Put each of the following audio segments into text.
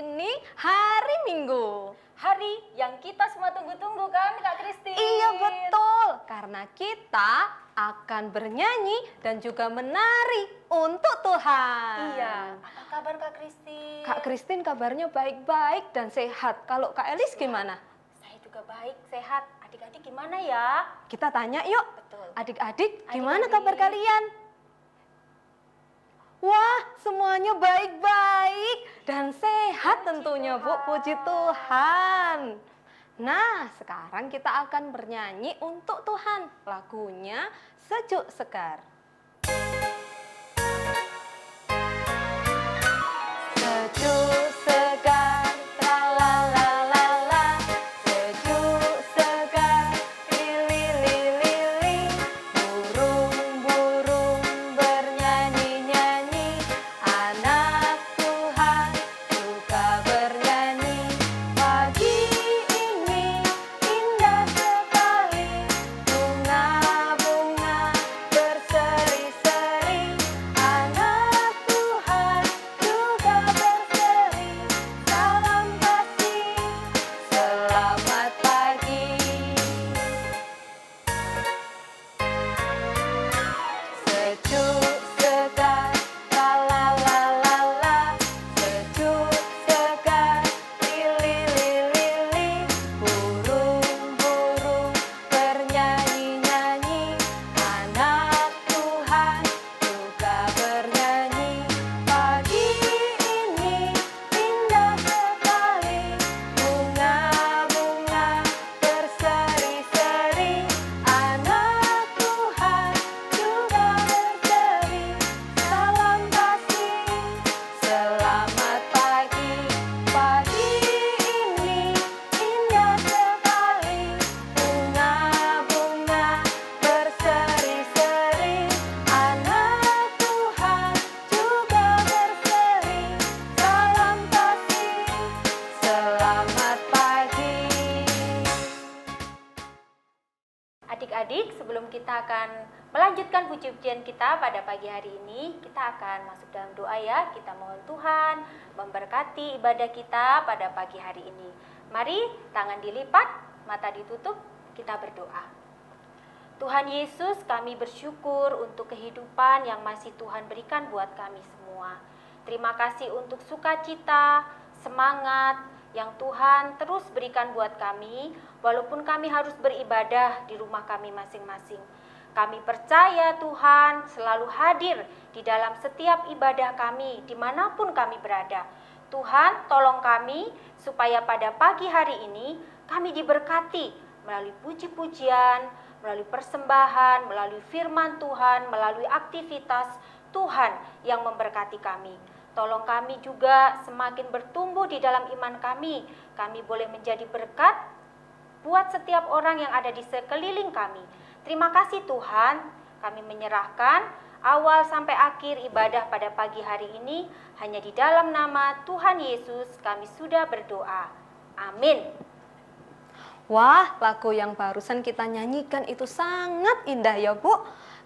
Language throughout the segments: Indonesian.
ini hari Minggu. Hari yang kita semua tunggu-tunggu kan Kak Kristin? Iya betul, karena kita akan bernyanyi dan juga menari untuk Tuhan. Iya, apa kabar Kak Kristin? Kak Kristin kabarnya baik-baik dan sehat. Kalau Kak Elis gimana? Saya juga baik, sehat. Adik-adik gimana ya? Kita tanya yuk. Betul. Adik-adik, gimana Adik-adik. kabar kalian? Wah, semuanya baik-baik dan sehat tentunya, Bu. Puji Tuhan. Nah, sekarang kita akan bernyanyi untuk Tuhan. Lagunya Sejuk Segar. Sejuk segar, tralalalala. Sejuk segar, lili lili lili. Burung-burung bernyanyi-nyanyi. Anak Tuhan juga bernyanyi. Pagi ini indah sekali. Bunga-bunga berseri-seri. Anak Tuhan juga berseri. Salam kasih, selamat pagi. Sejuk segar, tralalalala. Sejuk segar, lili lili lili. Burung-burung bernyanyi-nyanyi. Anak Tuhan juga bernyanyi. Pagi ini indah sekali. Bunga-bunga berseri-seri. Anak Tuhan juga berseri. Salam kasih, selamat pagi. Pagi ini indah sekali. Bunga-bunga berseri-seri. Anak Tuhan juga berseri. Salam kasih, selamat pagi. Adik-adik, sebelum kita akan melanjutkan puji-pujian kita pada pagi hari ini, kita akan masuk dalam doa ya. Kita mohon Tuhan memberkati ibadah kita pada pagi hari ini. Mari tangan dilipat, mata ditutup, kita berdoa. Tuhan Yesus, kami bersyukur untuk kehidupan yang masih Tuhan berikan buat kami semua. Terima kasih untuk sukacita, semangat yang Tuhan terus berikan buat kami, walaupun kami harus beribadah di rumah kami masing-masing. Kami percaya Tuhan selalu hadir di dalam setiap ibadah kami, dimanapun kami berada. Tuhan, tolong kami supaya pada pagi hari ini kami diberkati melalui puji-pujian, melalui persembahan, melalui firman Tuhan, melalui aktivitas Tuhan yang memberkati kami. Tolong kami juga semakin bertumbuh di dalam iman kami. Kami boleh menjadi berkat buat setiap orang yang ada di sekeliling kami. Terima kasih Tuhan, kami menyerahkan awal sampai akhir ibadah pada pagi hari ini. Hanya di dalam nama Tuhan Yesus kami sudah berdoa. Amin. Wah, lagu yang barusan kita nyanyikan itu sangat indah ya, Bu.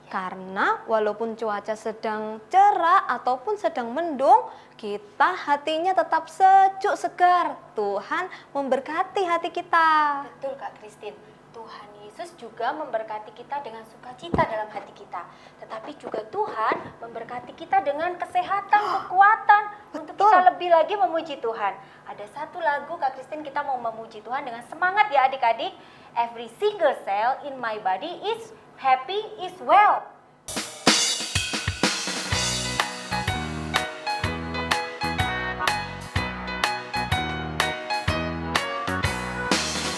Karena walaupun cuaca sedang cerah ataupun sedang mendung, kita hatinya tetap sejuk segar. Tuhan memberkati hati kita. Betul Kak Kristin, Tuhan Yesus juga memberkati kita dengan sukacita dalam hati kita. Tetapi juga Tuhan memberkati kita dengan kesehatan, kekuatan untuk kita lebih lagi memuji Tuhan. Ada satu lagu Kak Kristin, kita mau memuji Tuhan dengan semangat ya adik-adik. Every single cell in my body is happy is well.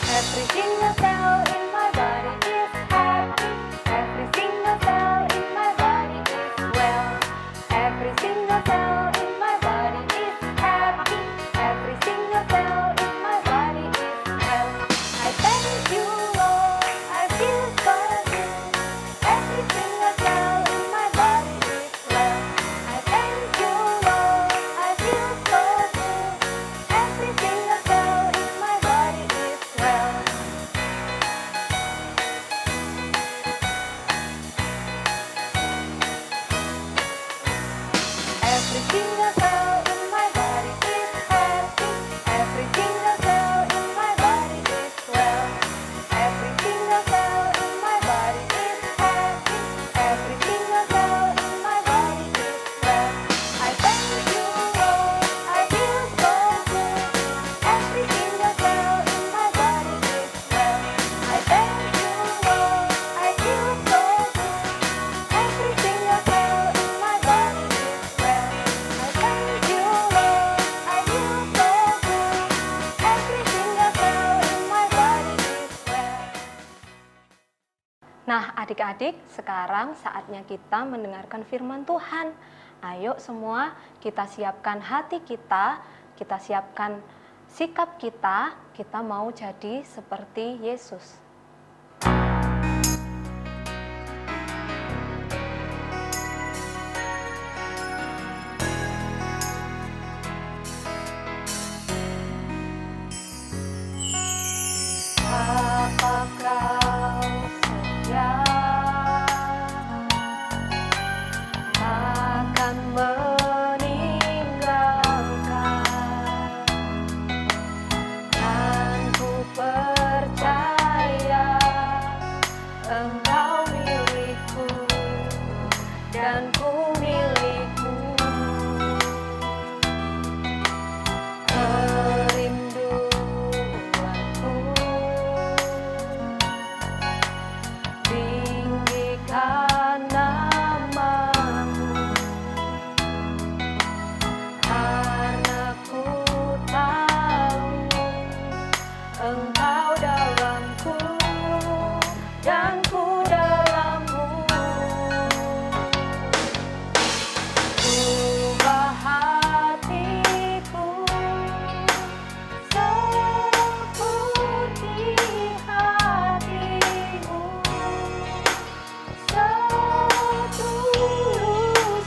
Every single cell in my body is happy. Every single cell in my body is well. Every single cell in my body is happy. Every single cell in my body is well. I thank you, Lord. I feel so good. Every single Adik-adik, sekarang saatnya kita mendengarkan firman Tuhan. Ayo semua kita siapkan hati kita siapkan sikap kita mau jadi seperti Yesus. Apakah setia akan meninggalkan, dan ku percaya Engkau milikku dan ku milikmu. Kerinduanku tinggikan namamu, karena ku tahu Engkau dalamku dan ku dalammu. Ubah hatiku seperti hatimu, setulus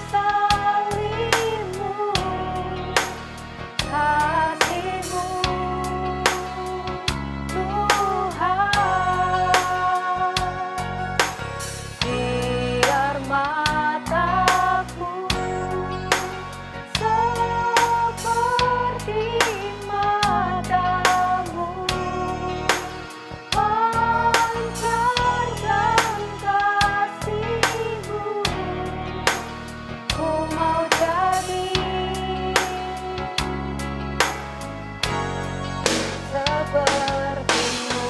salibmu, kasihmu Tuhan. Biar mataku seperti matamu, pancarkan kasihmu. Ku mau jadi sepertimu.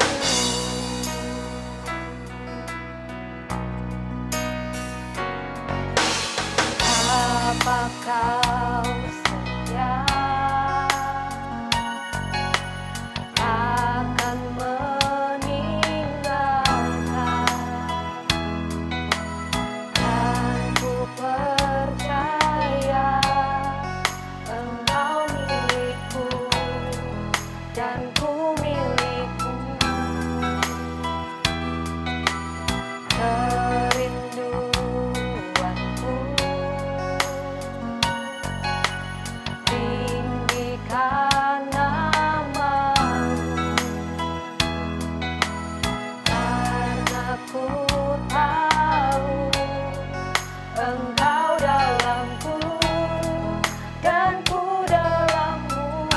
Apakah setia akan meninggalkan, dan ku percaya Engkau milikku dan ku milikmu. Kerinduanku tinggikan namamu, karena ku tahu Engkau dalamku dan ku dalammu.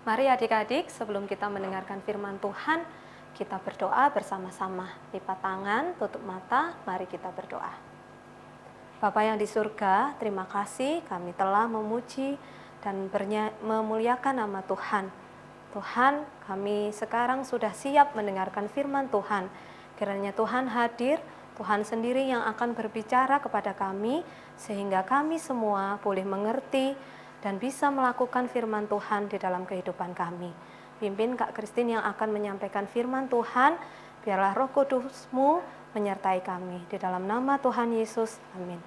Mari adik-adik, sebelum kita mendengarkan firman Tuhan, kita berdoa bersama-sama. Lipat tangan, tutup mata, mari kita berdoa. Bapa yang di surga, terima kasih kami telah memuji dan memuliakan nama Tuhan. Tuhan, kami sekarang sudah siap mendengarkan firman Tuhan. Kiranya Tuhan hadir, Tuhan sendiri yang akan berbicara kepada kami, sehingga kami semua boleh mengerti dan bisa melakukan firman Tuhan di dalam kehidupan kami. Pimpin Kak Christine yang akan menyampaikan firman Tuhan, biarlah Roh Kudus-Mu menyertai kami. Di dalam nama Tuhan Yesus, amin.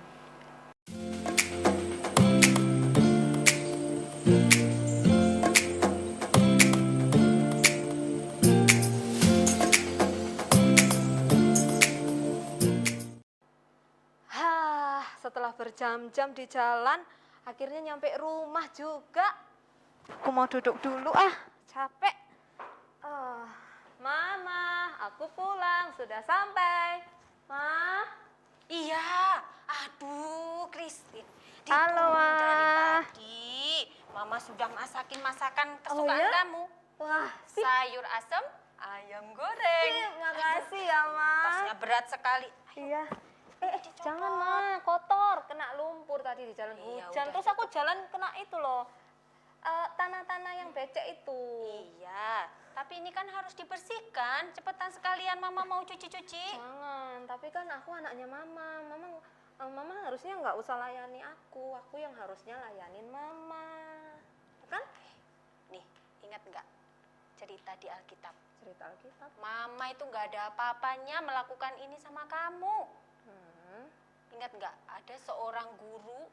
Setelah berjam-jam di jalan, akhirnya nyampe rumah juga. Aku mau duduk dulu capek. Mama, aku pulang, sudah sampai. Ma. Iya, aduh Christine. Halo, Ma. Dari pagi, Mama sudah masakin masakan kesukaan ya? kamu. Wah, Sayur asem, ayam goreng. makasih ya, Ma. Tasnya berat sekali. Iya. Jangan, Ma, kotor, kena lumpur tadi di jalan Iya, hujan. udah, Terus aku jalan kena itu loh. Tanah-tanah yang becek itu. Iya, tapi ini kan harus dibersihkan. Cepetan sekalian Mama mau cuci-cuci. Jangan, tapi kan aku anaknya Mama. Mama harusnya nggak usah layani aku yang harusnya layanin Mama. Kan? Nih, ingat nggak cerita di Alkitab? Cerita Alkitab. Mama itu nggak ada apa-apanya melakukan ini sama kamu. Ingat nggak, ada seorang guru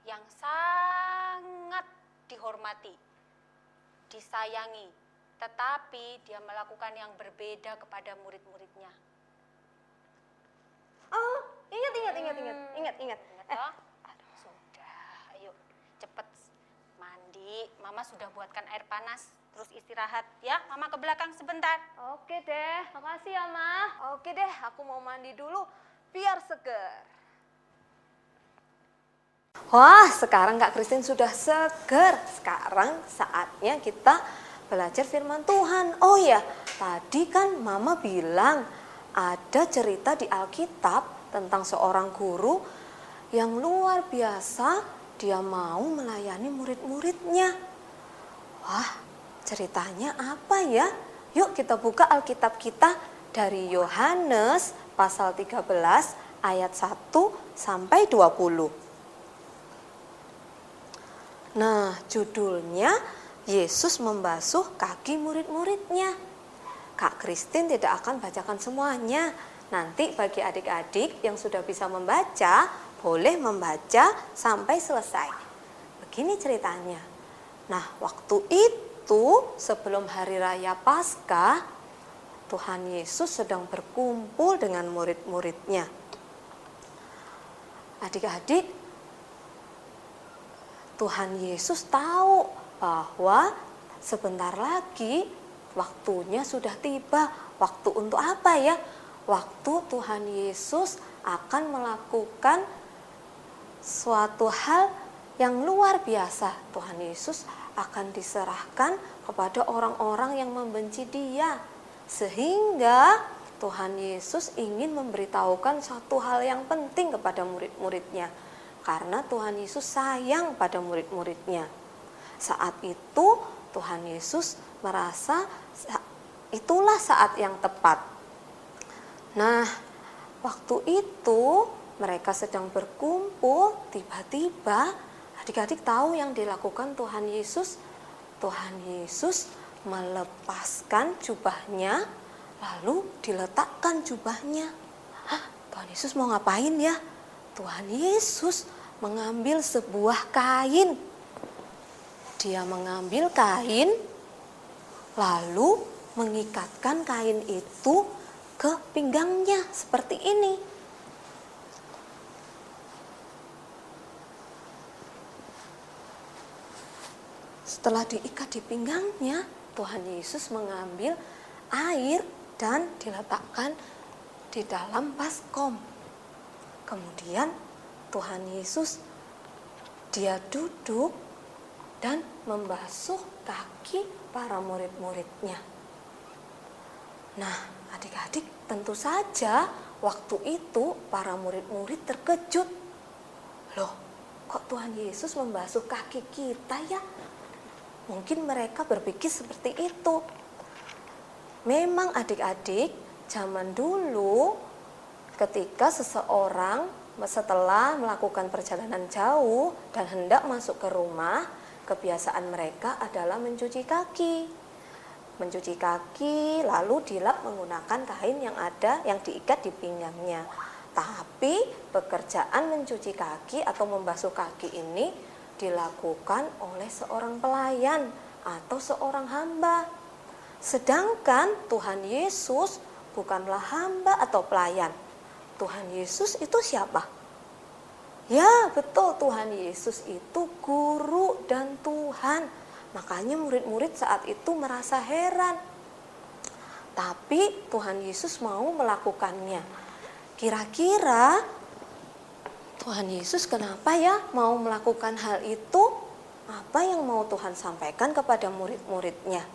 yang sangat dihormati, disayangi, tetapi dia melakukan yang berbeda kepada murid-muridnya. Oh, ingat. Ingat toh? Sudah, ayo cepet mandi. Mama sudah buatkan air panas, terus istirahat ya. Mama ke belakang sebentar. Oke deh, makasih ya, Ma. Oke deh, aku mau mandi dulu biar seger. Wah, sekarang Kak Christine sudah seger. Sekarang saatnya kita belajar firman Tuhan. Oh ya, tadi kan Mama bilang ada cerita di Alkitab tentang seorang guru yang luar biasa. Dia mau melayani murid-muridnya. Wah, ceritanya apa ya? Yuk kita buka Alkitab kita dari Yohanes pasal 13 ayat 1 sampai 20. Nah, judulnya Yesus membasuh kaki murid-muridnya. Kak Christine tidak akan bacakan semuanya. Nanti bagi adik-adik yang sudah bisa membaca, boleh membaca sampai selesai. Begini ceritanya. Nah, waktu itu sebelum hari raya Paskah, Tuhan Yesus sedang berkumpul dengan murid-muridnya. Adik-adik, Tuhan Yesus tahu bahwa sebentar lagi waktunya sudah tiba. Waktu untuk apa ya? Waktu Tuhan Yesus akan melakukan suatu hal yang luar biasa. Tuhan Yesus akan diserahkan kepada orang-orang yang membenci Dia. Sehingga Tuhan Yesus ingin memberitahukan satu hal yang penting kepada murid-muridnya. Karena Tuhan Yesus sayang pada murid-muridnya. Saat itu Tuhan Yesus merasa itulah saat yang tepat. Nah, waktu itu mereka sedang berkumpul, tiba-tiba adik-adik tahu yang dilakukan Tuhan Yesus? Tuhan Yesus melepaskan jubahnya, lalu diletakkan jubahnya. Tuhan Yesus mau ngapain ya? Tuhan Yesus mengambil sebuah kain. Dia mengambil kain, lalu mengikatkan kain itu ke pinggangnya seperti ini. Setelah diikat di pinggangnya, Tuhan Yesus mengambil air dan diletakkan di dalam baskom. Kemudian Tuhan Yesus dia duduk dan membasuh kaki para murid-muridnya. Nah, adik-adik, tentu saja waktu itu para murid-murid terkejut. Loh, kok Tuhan Yesus membasuh kaki kita ya? Mungkin mereka berpikir seperti itu. Memang adik-adik, zaman dulu ketika seseorang setelah melakukan perjalanan jauh dan hendak masuk ke rumah, kebiasaan mereka adalah mencuci kaki. Mencuci kaki lalu dilap menggunakan kain yang diikat di pinggangnya. Tapi pekerjaan mencuci kaki atau membasuh kaki ini dilakukan oleh seorang pelayan atau seorang hamba. Sedangkan Tuhan Yesus bukanlah hamba atau pelayan. Tuhan Yesus itu siapa? Ya, betul, Tuhan Yesus itu guru dan Tuhan. Makanya murid-murid saat itu merasa heran. Tapi Tuhan Yesus mau melakukannya. Kira-kira Tuhan Yesus kenapa ya mau melakukan hal itu? Apa yang mau Tuhan sampaikan kepada murid-muridnya?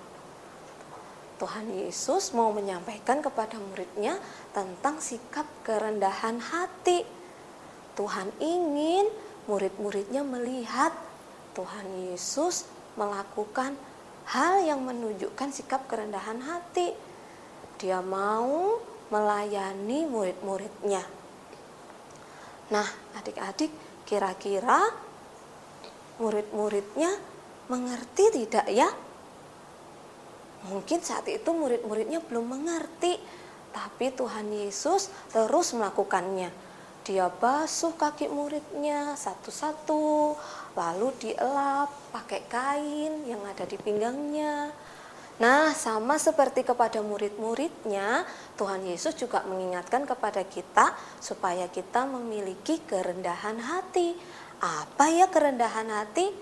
Tuhan Yesus mau menyampaikan kepada muridnya tentang sikap kerendahan hati. Tuhan ingin murid-muridnya melihat Tuhan Yesus melakukan hal yang menunjukkan sikap kerendahan hati. Dia mau melayani murid-muridnya. Nah, adik-adik, kira-kira murid-muridnya mengerti tidak ya? Mungkin saat itu murid-muridnya belum mengerti, tapi Tuhan Yesus terus melakukannya. Dia basuh kaki muridnya satu-satu, lalu dielap pakai kain yang ada di pinggangnya. Nah, sama seperti kepada murid-muridnya, Tuhan Yesus juga mengingatkan kepada kita supaya kita memiliki kerendahan hati. Apa ya kerendahan hati?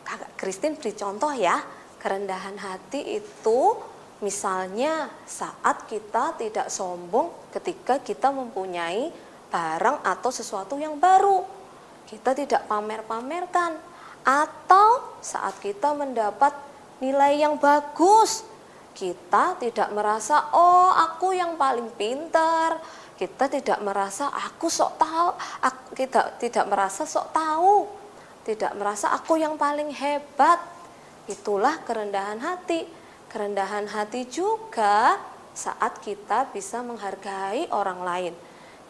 Kakak Christine beri contoh ya. Kerendahan hati itu misalnya saat kita tidak sombong ketika kita mempunyai barang atau sesuatu yang baru. Kita tidak pamer-pamerkan. Atau saat kita mendapat nilai yang bagus, kita tidak merasa, oh aku yang paling pintar. Kita tidak merasa aku sok tahu, tidak merasa sok tahu. Tidak merasa aku yang paling hebat. Itulah kerendahan hati. Kerendahan hati juga saat kita bisa menghargai orang lain.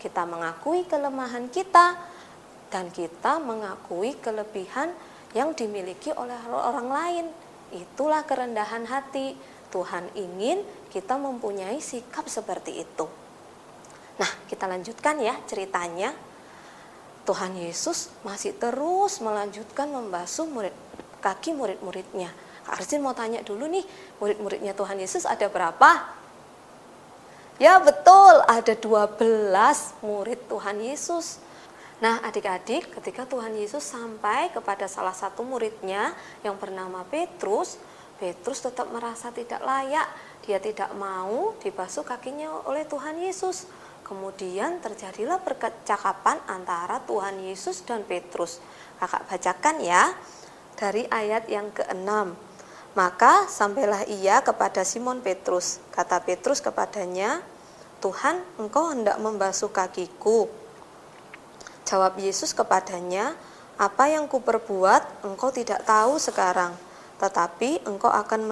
Kita mengakui kelemahan kita dan kita mengakui kelebihan yang dimiliki oleh orang lain. Itulah kerendahan hati. Tuhan ingin kita mempunyai sikap seperti itu. Nah, kita lanjutkan ya ceritanya. Tuhan Yesus masih terus melanjutkan membasuh kaki murid-muridnya. Kak Arjun mau tanya dulu nih, murid-muridnya Tuhan Yesus ada berapa? Ya betul, ada 12 murid Tuhan Yesus. Nah adik-adik, ketika Tuhan Yesus sampai kepada salah satu muridnya yang bernama Petrus, Petrus tetap merasa tidak layak. Dia tidak mau dibasuh kakinya oleh Tuhan Yesus. Kemudian terjadilah percakapan antara Tuhan Yesus dan Petrus. Kakak bacakan ya, dari ayat yang ke-6. Maka sampailah ia kepada Simon Petrus. Kata Petrus kepadanya, Tuhan, engkau hendak membasuh kakiku. Jawab Yesus kepadanya, apa yang kuperbuat engkau tidak tahu sekarang, tetapi engkau akan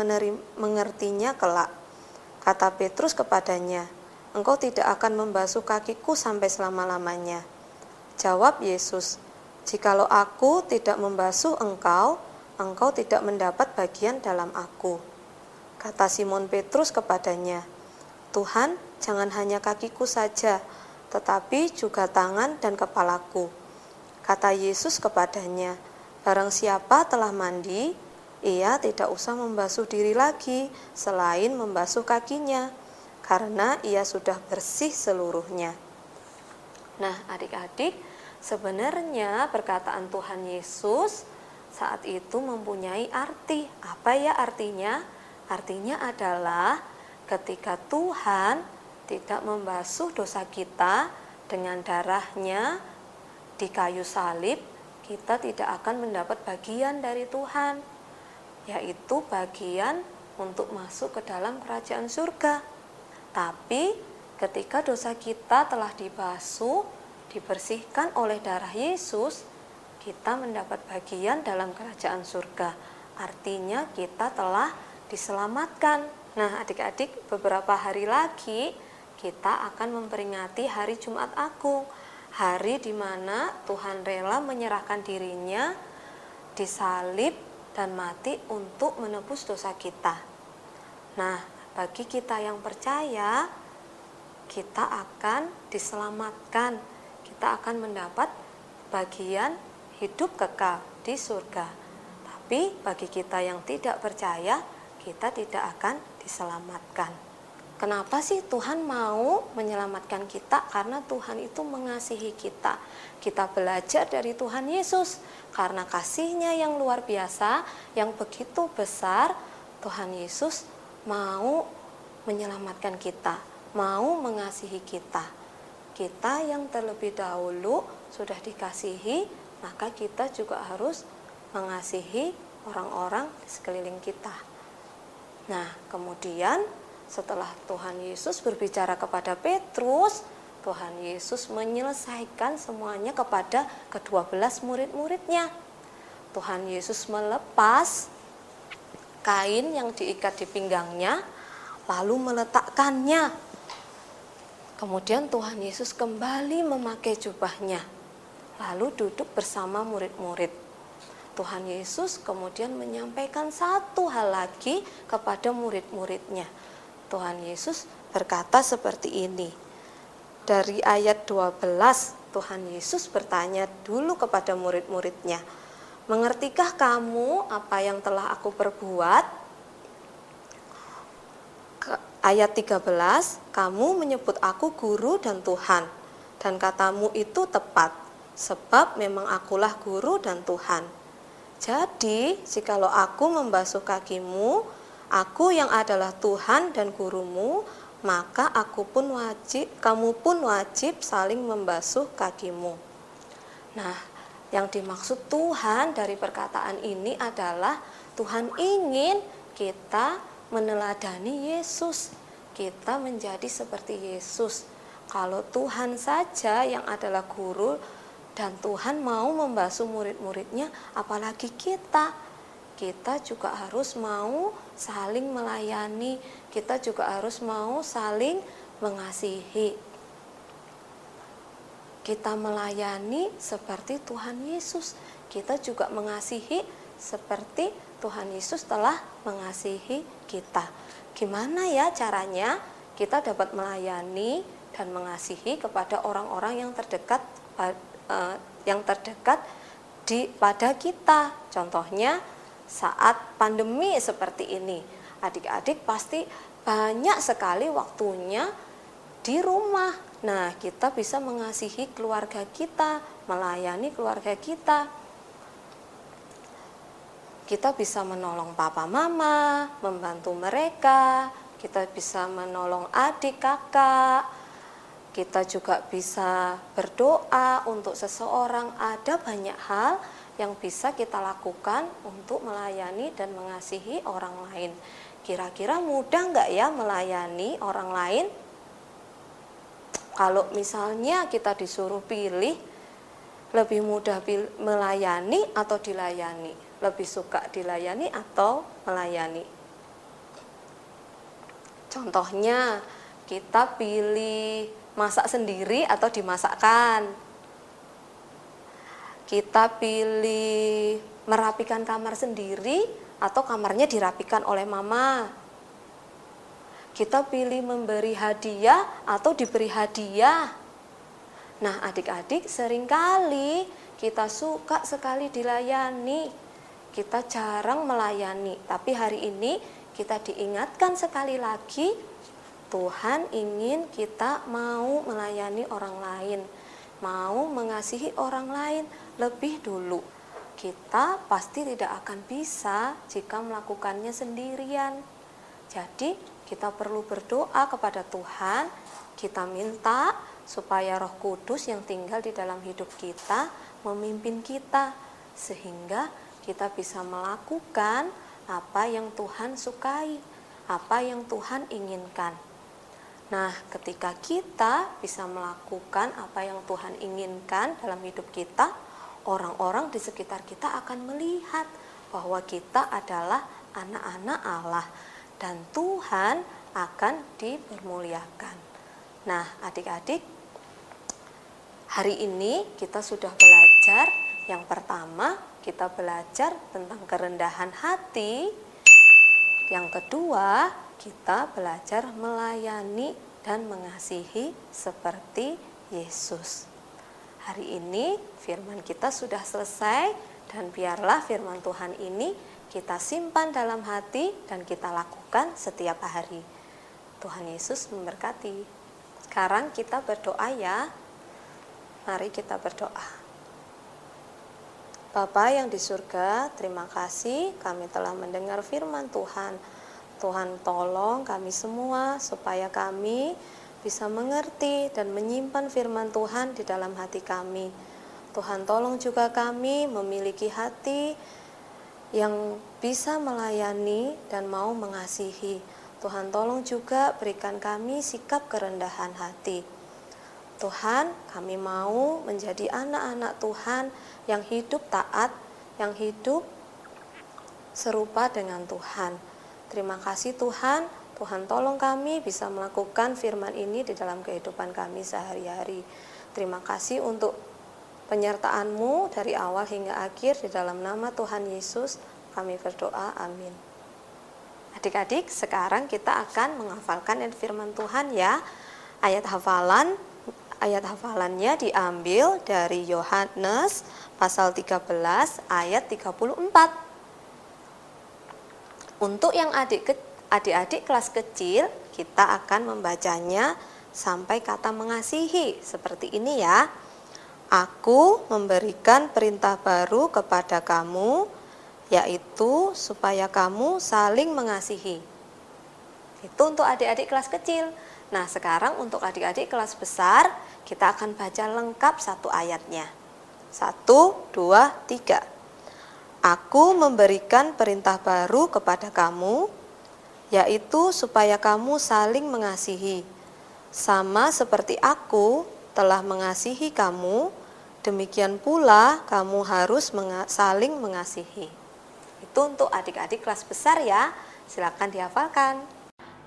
mengertinya kelak. Kata Petrus kepadanya, engkau tidak akan membasuh kakiku sampai selama-lamanya. Jawab Yesus, jikalau aku tidak membasuh engkau, engkau tidak mendapat bagian dalam aku. Kata Simon Petrus kepadanya, Tuhan, jangan hanya kakiku saja, tetapi juga tangan dan kepalaku. Kata Yesus kepadanya, barang siapa telah mandi, ia tidak usah membasuh diri lagi selain membasuh kakinya, karena ia sudah bersih seluruhnya. Nah adik-adik, sebenarnya perkataan Tuhan Yesus saat itu mempunyai arti. Apa ya artinya? Artinya adalah ketika Tuhan tidak membasuh dosa kita dengan darahnya di kayu salib, kita tidak akan mendapat bagian dari Tuhan, yaitu bagian untuk masuk ke dalam kerajaan surga. Tapi ketika dosa kita telah dibasuh, dibersihkan oleh darah Yesus, kita mendapat bagian dalam kerajaan surga. Artinya kita telah diselamatkan. Nah, adik-adik, beberapa hari lagi kita akan memperingati hari Jumat Agung, hari di mana Tuhan rela menyerahkan dirinya, disalib dan mati untuk menebus dosa kita. Nah, bagi kita yang percaya, kita akan diselamatkan, kita akan mendapat bagian hidup kekal di surga. Tapi bagi kita yang tidak percaya, kita tidak akan diselamatkan. Kenapa sih Tuhan mau menyelamatkan kita? Karena Tuhan itu mengasihi kita. Kita belajar dari Tuhan Yesus. Karena kasih-Nya yang luar biasa, yang begitu besar, Tuhan Yesus mau menyelamatkan kita, mau mengasihi kita. Kita yang terlebih dahulu sudah dikasihi, maka kita juga harus mengasihi orang-orang di sekeliling kita. Nah, kemudian setelah Tuhan Yesus berbicara kepada Petrus, Tuhan Yesus menyelesaikan semuanya kepada ke-12 murid-muridnya. Tuhan Yesus melepas kain yang diikat di pinggangnya, lalu meletakkannya. Kemudian Tuhan Yesus kembali memakai jubahnya, lalu duduk bersama murid-murid. Tuhan Yesus kemudian menyampaikan satu hal lagi kepada murid-muridnya. Tuhan Yesus berkata seperti ini. Dari ayat 12, Tuhan Yesus bertanya dulu kepada murid-muridnya, "Mengertikah kamu apa yang telah aku perbuat?" Ayat 13, "Kamu menyebut aku guru dan Tuhan, dan katamu itu tepat, sebab memang akulah guru dan Tuhan. Jadi, jikalau aku membasuh kakimu, aku yang adalah Tuhan dan gurumu, maka kamu pun wajib saling membasuh kakimu." Nah, yang dimaksud Tuhan dari perkataan ini adalah Tuhan ingin kita meneladani Yesus. Kita menjadi seperti Yesus. Kalau Tuhan saja yang adalah guru dan Tuhan mau membasuh murid-muridnya, apalagi kita. Kita juga harus mau saling melayani, kita juga harus mau saling mengasihi. Kita melayani seperti Tuhan Yesus, kita juga mengasihi seperti Tuhan Yesus telah mengasihi kita. Gimana ya caranya kita dapat melayani dan mengasihi kepada orang-orang yang terdekat pada kita? Contohnya saat pandemi seperti ini, adik-adik pasti banyak sekali waktunya di rumah. Nah, kita bisa mengasihi keluarga kita, melayani keluarga kita. Kita bisa menolong papa mama, membantu mereka, kita bisa menolong adik kakak, kita juga bisa berdoa untuk seseorang. Ada banyak hal yang bisa kita lakukan untuk melayani dan mengasihi orang lain. Kira-kira mudah nggak ya melayani orang lain? Kalau misalnya kita disuruh pilih, lebih mudah melayani atau dilayani? Lebih suka dilayani atau melayani? Contohnya, kita pilih masak sendiri atau dimasakkan. Kita pilih merapikan kamar sendiri atau kamarnya dirapikan oleh mama. Kita pilih memberi hadiah atau diberi hadiah. Nah, adik-adik, seringkali kita suka sekali dilayani. Kita jarang melayani, tapi hari ini kita diingatkan sekali lagi, Tuhan ingin kita mau melayani orang lain, mau mengasihi orang lain lebih dulu. Kita pasti tidak akan bisa jika melakukannya sendirian. Jadi kita perlu berdoa kepada Tuhan, kita minta supaya Roh Kudus yang tinggal di dalam hidup kita memimpin kita, sehingga kita bisa melakukan apa yang Tuhan sukai, apa yang Tuhan inginkan. Nah, ketika kita bisa melakukan apa yang Tuhan inginkan dalam hidup kita, orang-orang di sekitar kita akan melihat bahwa kita adalah anak-anak Allah dan Tuhan akan dipermuliakan. Nah, adik-adik, hari ini kita sudah belajar. Yang pertama, kita belajar tentang kerendahan hati. Yang kedua, kita belajar melayani dan mengasihi seperti Yesus. Hari ini firman kita sudah selesai, dan biarlah firman Tuhan ini kita simpan dalam hati dan kita lakukan setiap hari. Tuhan Yesus memberkati. Sekarang kita berdoa ya. Mari kita berdoa. Bapa yang di surga, terima kasih kami telah mendengar firman Tuhan. Tuhan tolong kami semua supaya kami bisa mengerti dan menyimpan firman Tuhan di dalam hati kami. Tuhan tolong juga kami memiliki hati yang bisa melayani dan mau mengasihi. Tuhan tolong juga berikan kami sikap kerendahan hati. Tuhan, kami mau menjadi anak-anak Tuhan yang hidup taat, yang hidup serupa dengan Tuhan. Terima kasih Tuhan, Tuhan tolong kami bisa melakukan firman ini di dalam kehidupan kami sehari-hari. Terima kasih untuk penyertaan-Mu dari awal hingga akhir, di dalam nama Tuhan Yesus kami berdoa, amin. Adik-adik, sekarang kita akan menghafalkan firman Tuhan ya. Ayat hafalannya diambil dari Yohanes pasal 13 ayat 34. Untuk yang adik-adik kelas kecil, kita akan membacanya sampai kata mengasihi seperti ini ya. Aku memberikan perintah baru kepada kamu, yaitu supaya kamu saling mengasihi. Itu untuk adik-adik kelas kecil. Nah, sekarang untuk adik-adik kelas besar, kita akan baca lengkap satu ayatnya. 1, 2, 3. Aku memberikan perintah baru kepada kamu, yaitu supaya kamu saling mengasihi. Sama seperti aku telah mengasihi kamu, demikian pula kamu harus saling mengasihi. Itu untuk adik-adik kelas besar ya. Silakan dihafalkan.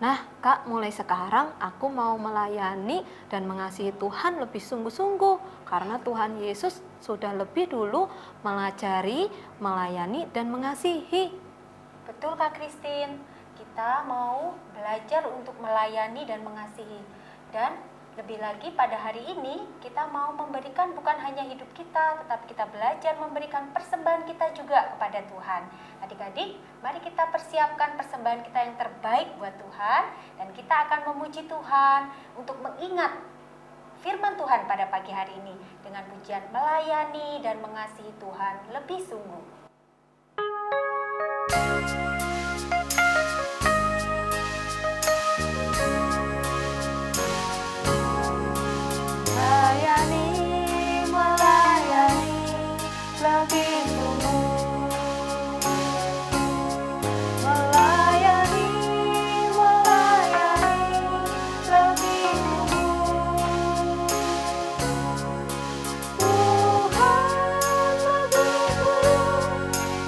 Nah, Kak, mulai sekarang aku mau melayani dan mengasihi Tuhan lebih sungguh-sungguh, karena Tuhan Yesus sudah lebih dulu mengajari, melayani, dan mengasihi. Betul Kak Christine, kita mau belajar untuk melayani dan mengasihi. Dan lebih lagi pada hari ini kita mau memberikan bukan hanya hidup kita, tetapi kita belajar memberikan persembahan kita juga kepada Tuhan. Adik-adik, mari kita persiapkan persembahan kita yang terbaik buat Tuhan, dan kita akan memuji Tuhan untuk mengingat firman Tuhan pada pagi hari ini dengan pujian melayani dan mengasihi Tuhan lebih sungguh. Melayani lebih sungguh. Melayani lebih sungguh. Tuhan begitu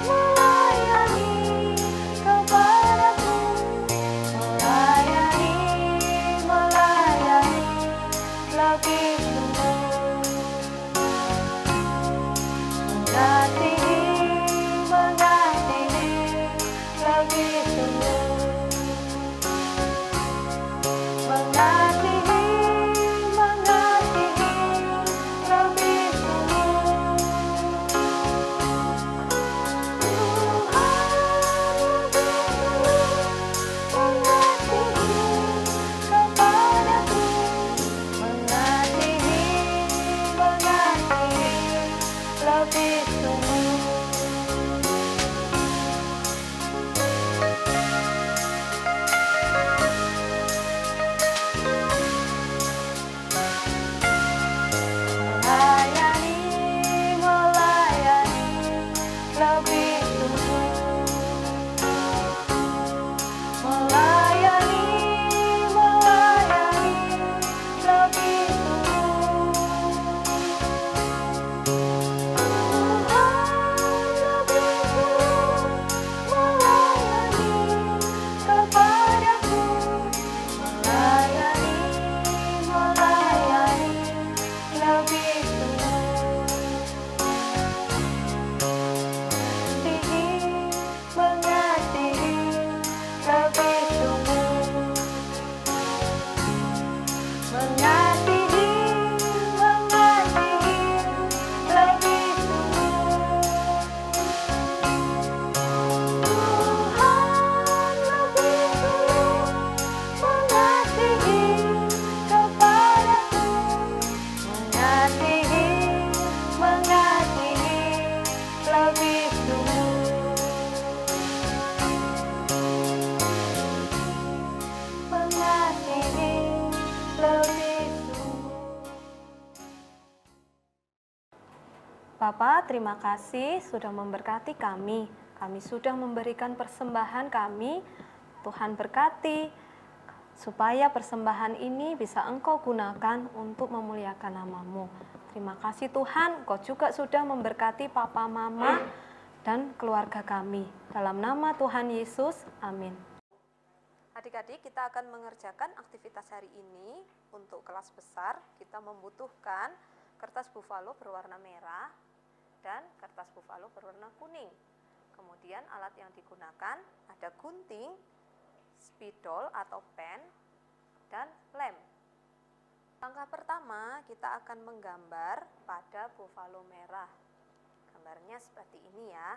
melayani Bapak, terima kasih sudah memberkati kami. Kami sudah memberikan persembahan kami. Tuhan berkati supaya persembahan ini bisa Engkau gunakan untuk memuliakan nama-Mu. Terima kasih Tuhan, Engkau juga sudah memberkati Papa, Mama, dan keluarga kami. Dalam nama Tuhan Yesus, amin. Adik-adik, kita akan mengerjakan aktivitas hari ini. Untuk kelas besar, kita membutuhkan kertas buffalo berwarna merah dan kertas buffalo berwarna kuning. Kemudian alat yang digunakan ada gunting, spidol atau pen, dan lem. Langkah pertama, kita akan menggambar pada buffalo merah. Gambarnya seperti ini ya.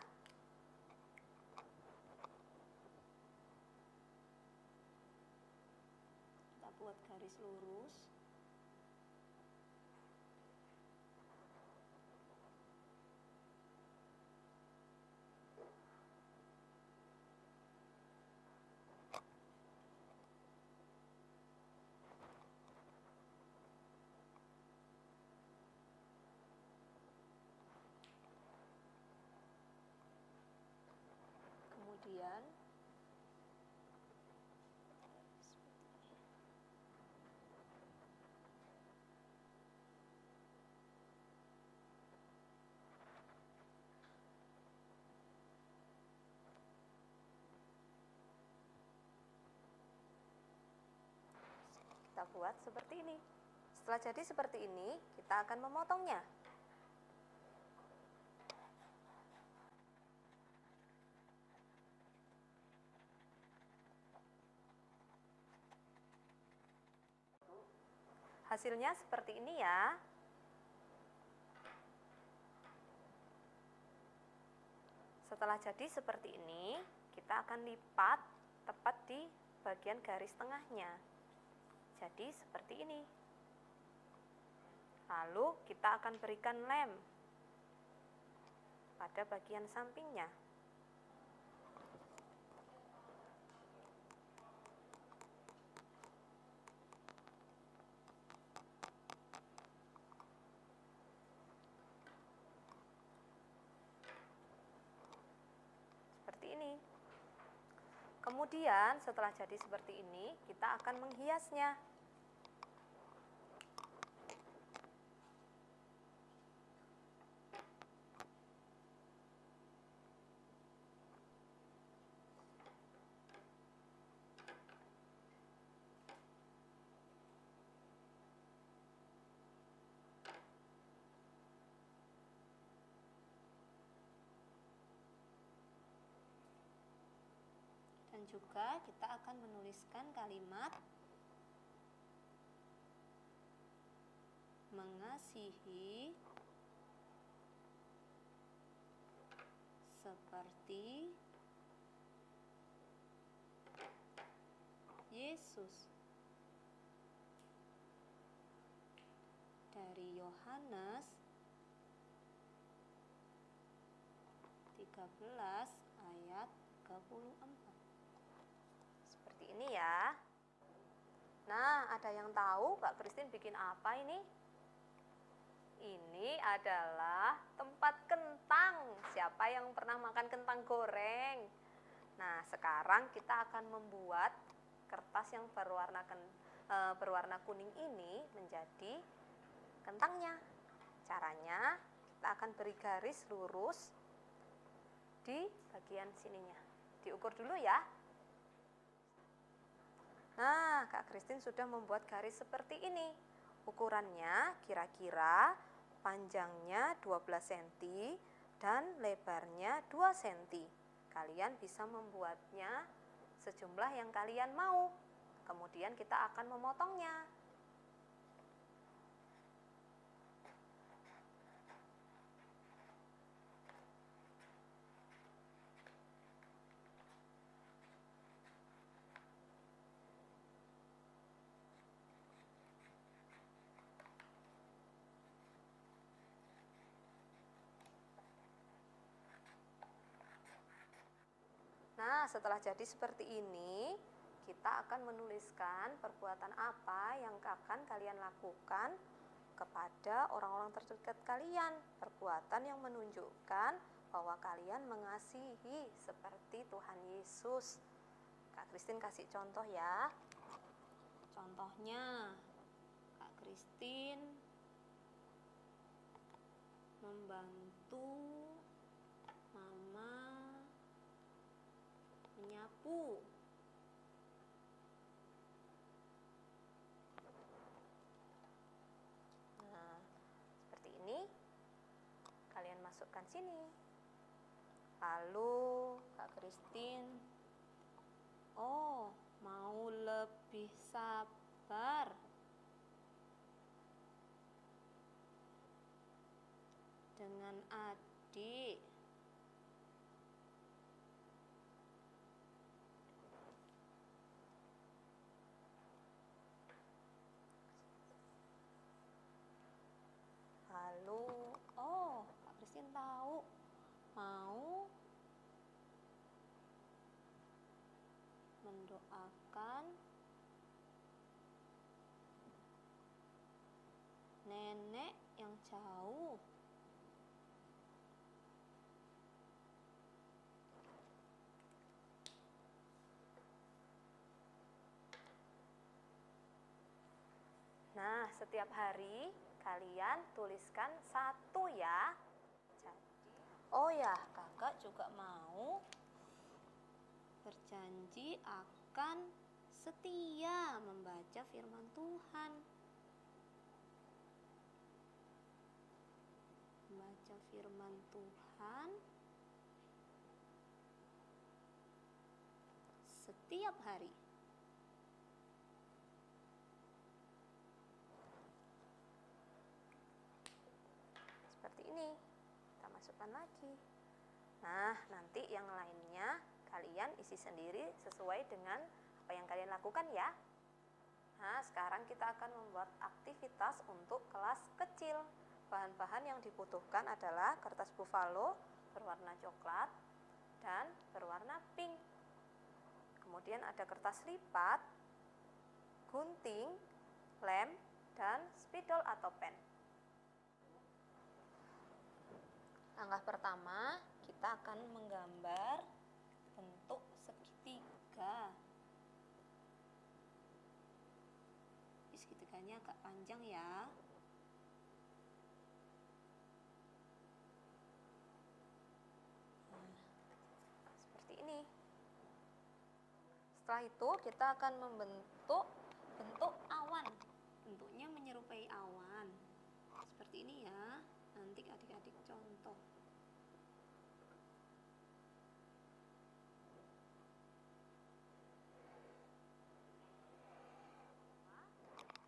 Kita buat garis lurus. Kemudian kita buat seperti ini. Setelah jadi seperti ini, kita akan memotongnya. Hasilnya seperti ini ya. Setelah jadi seperti ini, kita akan lipat tepat di bagian garis tengahnya. Jadi seperti ini. Lalu kita akan berikan lem pada bagian sampingnya. Seperti ini. Kemudian setelah jadi seperti ini, kita akan menghiasnya. Dan juga kita akan menuliskan kalimat mengasihi seperti Yesus. Dari Yohanes 13 ayat 34. Seperti ini ya. Nah, ada yang tahu Kak Christine bikin apa ini? Ini adalah tempat kentang. Siapa yang pernah makan kentang goreng? Nah, sekarang kita akan membuat kertas yang berwarna kuning ini menjadi kentangnya. Caranya, kita akan beri garis lurus di bagian sininya. Diukur dulu ya. Nah, Kak Christine sudah membuat garis seperti ini. Ukurannya kira-kira panjangnya 12 cm dan lebarnya 2 cm. Kalian bisa membuatnya sejumlah yang kalian mau. Kemudian kita akan memotongnya. Nah, setelah jadi seperti ini, kita akan menuliskan perbuatan apa yang akan kalian lakukan kepada orang-orang terdekat kalian, perbuatan yang menunjukkan bahwa kalian mengasihi seperti Tuhan Yesus. Kak Christine kasih contoh ya. Contohnya, Kak Christine membantu Mama menyapu. Nah, seperti ini. Kalian masukkan sini. Lalu Kak Christine, oh, mau lebih sabar. Dengan adik. Lalu, oh, Kak Christine tahu, mau mendoakan nenek yang jauh. Nah, setiap hari kalian tuliskan satu ya. Jadi, oh ya, kakak juga mau berjanji akan setia membaca firman Tuhan. Membaca firman Tuhan setiap hari. Seperti ini. Kita masukkan lagi. Nah, nanti yang lainnya kalian isi sendiri sesuai dengan apa yang kalian lakukan ya. Nah, sekarang kita akan membuat aktivitas untuk kelas kecil. Bahan-bahan yang dibutuhkan adalah kertas buffalo berwarna coklat dan berwarna pink. Kemudian ada kertas lipat, gunting, lem, dan spidol atau pen. Langkah pertama, kita akan menggambar bentuk segitiga. Segitiganya agak panjang ya. Nah, seperti ini. Setelah itu kita akan membentuk bentuk awan. Bentuknya menyerupai awan. Seperti ini ya. Nanti adik-adik contoh.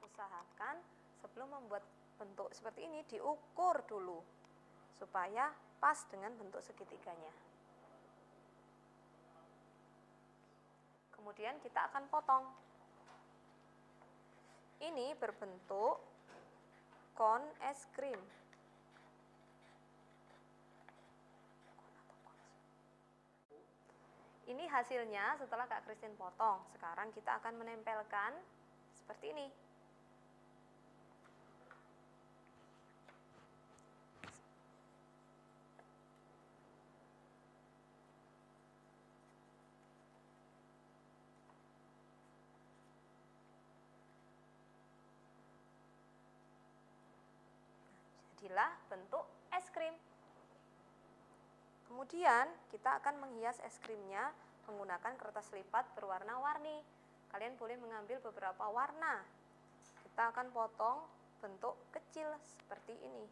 Usahakan sebelum membuat bentuk seperti ini diukur dulu supaya pas dengan bentuk segitiganya. Kemudian kita akan potong. Ini berbentuk kon es krim. Ini hasilnya setelah Kak Christine potong. Sekarang kita akan menempelkan seperti ini. Jadilah bentuk es krim. Kemudian kita akan menghias es krimnya menggunakan kertas lipat berwarna-warni. Kalian boleh mengambil beberapa warna. Kita akan potong bentuk kecil seperti ini.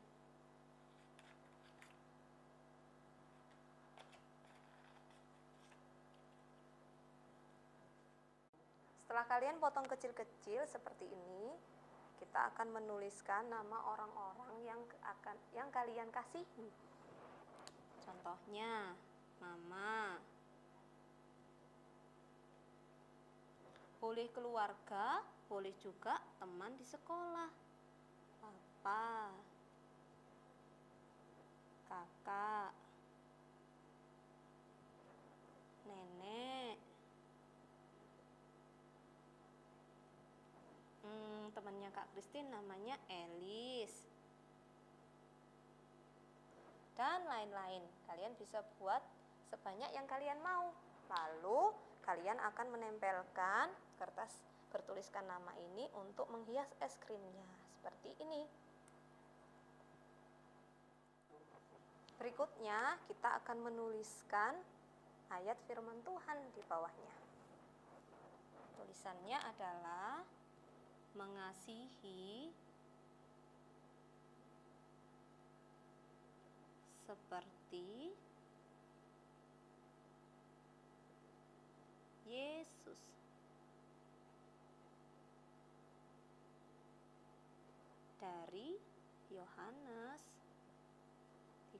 Setelah kalian potong kecil-kecil seperti ini, kita akan menuliskan nama orang-orang yang kalian kasihi. Contohnya, Mama. Boleh keluarga, boleh juga teman di sekolah. Papa. Kakak. Nenek. Temannya Kak Christine namanya Elis. Dan lain-lain. Kalian bisa buat sebanyak yang kalian mau. Lalu kalian akan menempelkan kertas bertuliskan nama ini untuk menghias es krimnya. Seperti ini. Berikutnya kita akan menuliskan ayat firman Tuhan di bawahnya. Tulisannya adalah mengasihi seperti Yesus. Dari Yohanes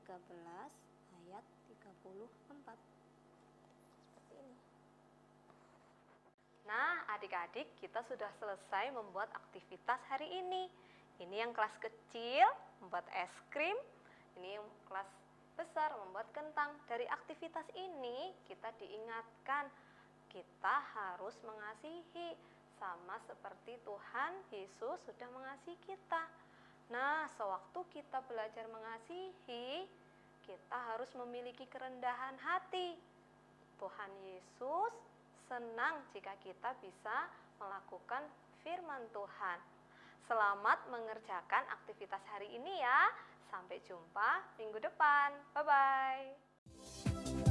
13 ayat 34. Seperti ini. Nah, adik-adik, kita sudah selesai membuat aktivitas hari ini. Ini yang kelas kecil membuat es krim, ini yang kelas besar membuat kentang. Dari aktivitas ini kita diingatkan kita harus mengasihi sama seperti Tuhan Yesus sudah mengasihi kita. Nah, sewaktu kita belajar mengasihi, kita harus memiliki kerendahan hati. Tuhan Yesus senang jika kita bisa melakukan firman Tuhan. Selamat mengerjakan aktivitas hari ini ya. Sampai jumpa minggu depan. Bye-bye.